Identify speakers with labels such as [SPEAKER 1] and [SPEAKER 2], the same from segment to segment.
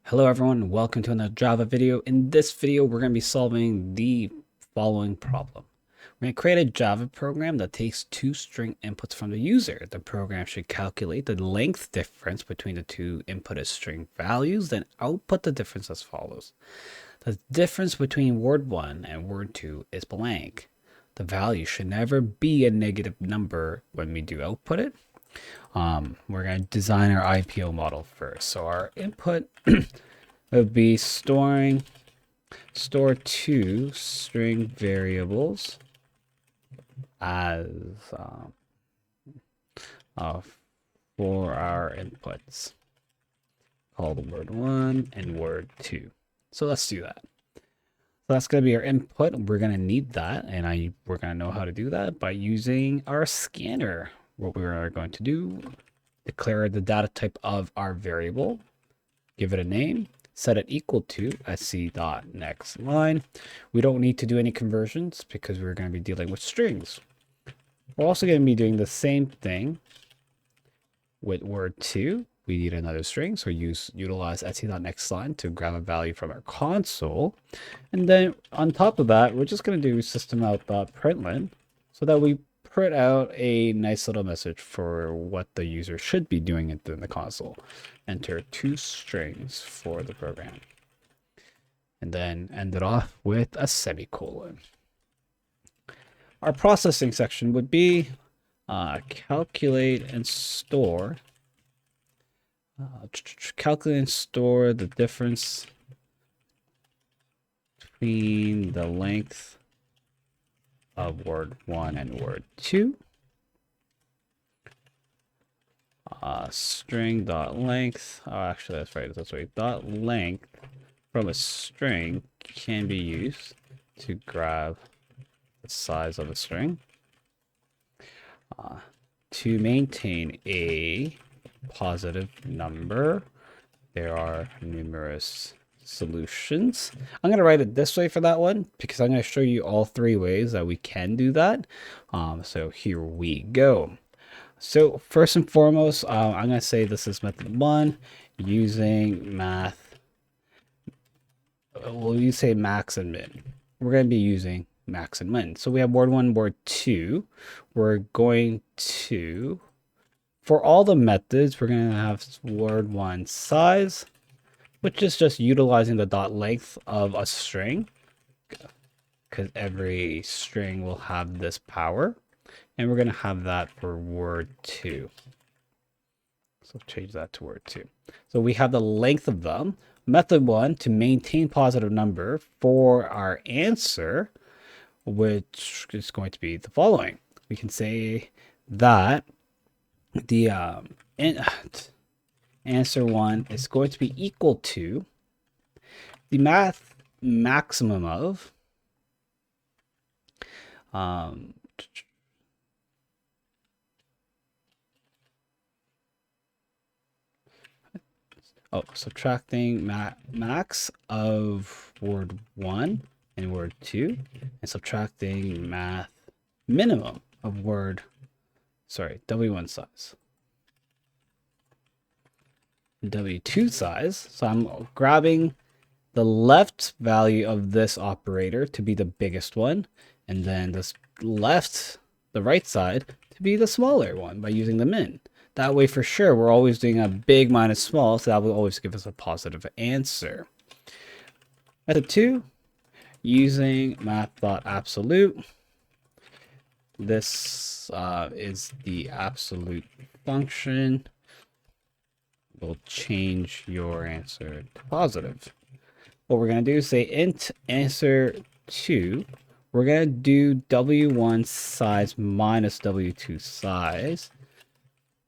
[SPEAKER 1] Hello everyone, welcome to another Java video. In this video, we're going to be solving the following problem. We're going to create a Java program that takes two string inputs from the user. The program should calculate the length difference between the two inputted string values, then output the difference as follows. The difference between word 1 and word 2 is blank. The value should never be a negative number when we do output it. We're going to design our IPO model first. So our input would be store two string variables as for our inputs called word1 and word2. So let's do that. So that's going to be our input. We're going to need that, and we're going to know how to do that by using our scanner. What we are going to do, declare the data type of our variable, give it a name, set it equal to sc.next line. We don't need to do any conversions because we're going to be dealing with strings. We're also going to be doing the same thing with word2. We need another string, so utilize sc.next line to grab a value from our console. And then on top of that, we're just going to do systemout.println so that we print out a nice little message for what the user should be doing in the console. Enter two strings for the program. And then end it off with a semicolon. Our processing section would be calculate and store. Calculate and store the difference between the length of word 1 and word 2. String dot length. Oh, actually, that's right. That's right. Dot length from a string can be used to grab the size of a string. To maintain a positive number, there are numerous solutions. I'm going to write it this way for that one because I'm going to show you all three ways that we can do that. So here we go. So first and foremost, I'm going to say this is method 1 using math. Well, you say max and min. We're going to be using max and min. So we have word 1, word 2. We're going to, for all the methods, we're going to have word 1 size, which is just utilizing the dot length of a string, because every string will have this power. And we're going to have that for word 2. So change that to word 2. So we have the length of them. Method 1 to maintain positive number for our answer, which is going to be the following. We can say that the answer 1 is going to be equal to the math maximum of subtracting max of word 1 and word 2 and subtracting math minimum of w1 size. w2 size, so I'm grabbing the left value of this operator to be the biggest one, and then the right side to be the smaller one by using the min. That way, for sure, we're always doing a big minus small, so that will always give us a positive answer. Method 2, using math.absolute. This is the absolute function. Will change your answer to positive. What we're going to do is say int answer 2. We're going to do w1 size minus w2 size.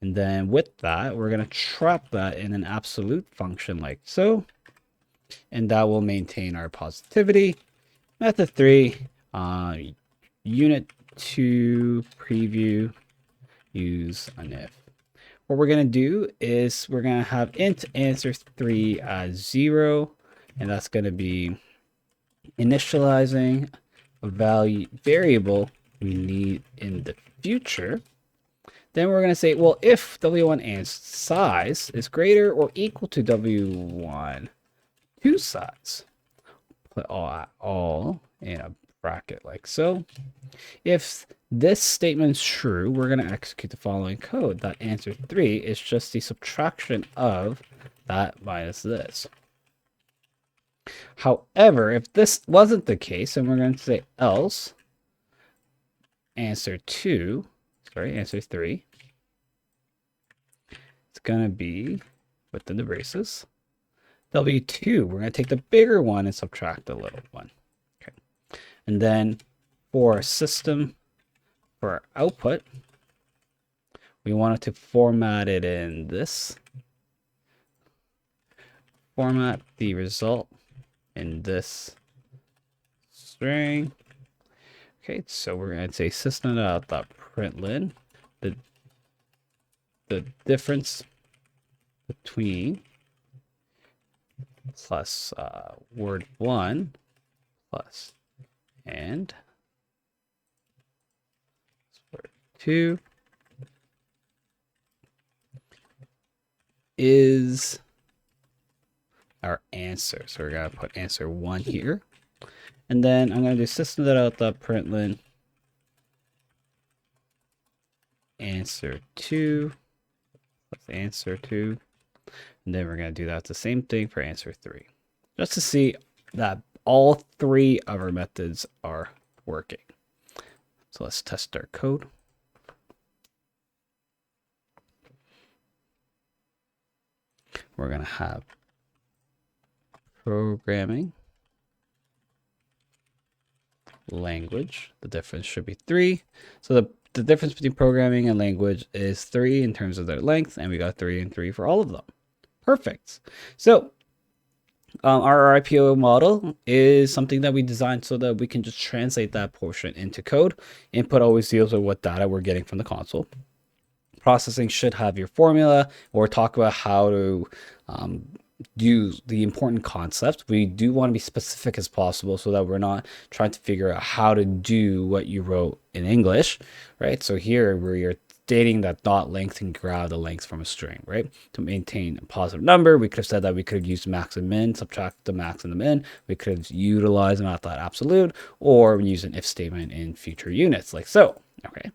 [SPEAKER 1] And then with that, we're going to trap that in an absolute function like so. And that will maintain our positivity. Method 3, unit 2 preview, use an if. What we're going to do is we're going to have int answer 3 as 0. And that's going to be initializing a variable we need in the future. Then we're going to say, well, if w1 size is greater or equal to w1 two sides. Put all in a bracket like so. If this statement is true, we're going to execute the following code. That answer 3 is just the subtraction of that minus this. However, if this wasn't the case, and we're going to say else answer 3, it's going to be within the braces. W2, we're going to take the bigger one and subtract the little one. Okay. And then for system, for our output, we wanted to format it in this. Format the result in this string. Okay, so we're going to say system.out.println the difference between plus word1 plus and word 2 is our answer. So we're going to put answer 1 here. And then I'm going to do system.out.println answer 2 plus answer 2. And then we're going to do that the same thing for answer 3. Just to see that all 3 of our methods are working. So let's test our code. We're going to have programming language. The difference should be 3. So the difference between programming and language is 3 in terms of their length, and we got 3 and 3 for all of them. Perfect. So our RIPO model is something that we designed so that we can just translate that portion into code. Input always deals with what data we're getting from the console. Processing should have your formula or talk about how to do the important concepts. We do want to be specific as possible so that we're not trying to figure out how to do what you wrote in English, right? So here we're stating that dot length can grab the length from a string, right? To maintain a positive number, we could have said that we could have used max and min, subtract the max and the min. We could have utilized math.absolute or use an if statement in future units like so. Okay,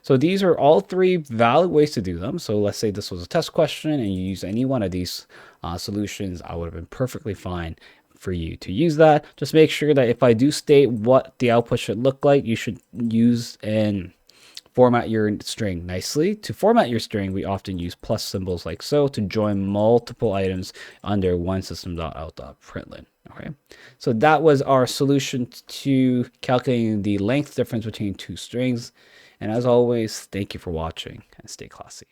[SPEAKER 1] so these are all 3 valid ways to do them. So let's say this was a test question and you use any one of these solutions, I would have been perfectly fine for you to use that. Just make sure that if I do state what the output should look like, you should use and format your string nicely. To format your string, we often use plus symbols like so to join multiple items under one system.out.println. Okay, so that was our solution to calculating the length difference between 2 strings. And as always, thank you for watching and stay classy.